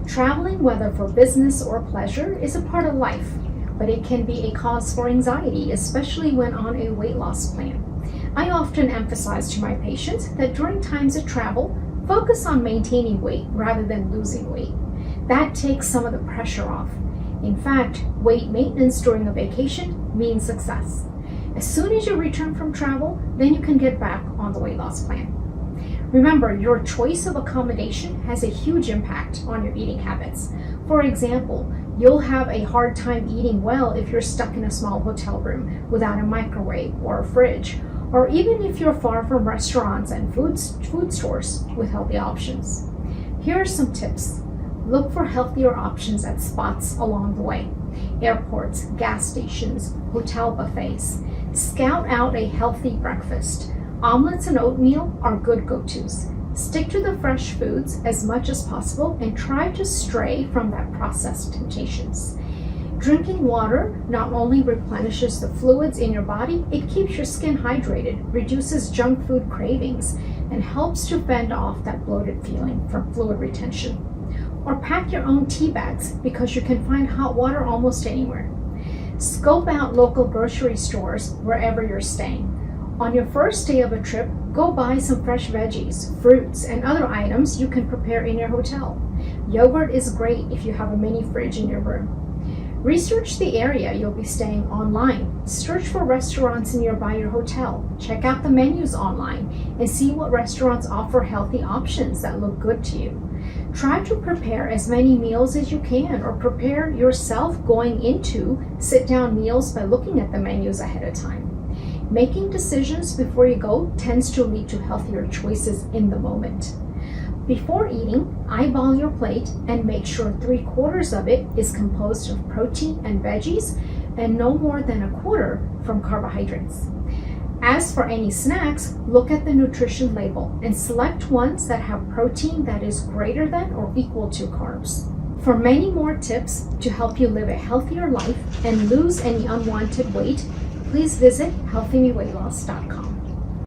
Traveling, whether for business or pleasure, is a part of life, but it can be a cause for anxiety, especially when on a weight loss plan. I often emphasize to my patients that during times of travel, focus on maintaining weight rather than losing weight. That takes some of the pressure off. In fact, weight maintenance during a vacation means success. As soon as you return from travel, then you can get back on the weight loss plan. Remember, your choice of accommodation has a huge impact on your eating habits. For example, you'll have a hard time eating well if you're stuck in a small hotel room without a microwave or a fridge, or even if you're far from restaurants and food stores with healthy options. Here are some tips. Look for healthier options at spots along the way. Airports, gas stations, hotel buffets. Scout out a healthy breakfast. Omelets and oatmeal are good go-tos. Stick to the fresh foods as much as possible and try to stray from that processed temptations. Drinking water not only replenishes the fluids in your body, it keeps your skin hydrated, reduces junk food cravings, and helps to fend off that bloated feeling from fluid retention. Or pack your own tea bags because you can find hot water almost anywhere. Scope out local grocery stores wherever you're staying. On your first day of a trip, go buy some fresh veggies, fruits, and other items you can prepare in your hotel. Yogurt is great if you have a mini fridge in your room. Research the area you'll be staying online. Search for restaurants nearby your hotel. Check out the menus online and see what restaurants offer healthy options that look good to you. Try to prepare as many meals as you can, or prepare yourself going into sit-down meals by looking at the menus ahead of time. Making decisions before you go tends to lead to healthier choices in the moment. Before eating, eyeball your plate and make sure 3/4 of it is composed of protein and veggies and no more than 1/4 from carbohydrates. As for any snacks, look at the nutrition label and select ones that have protein that is greater than or equal to carbs. For many more tips to help you live a healthier life and lose any unwanted weight, please visit healthymeweightloss.com.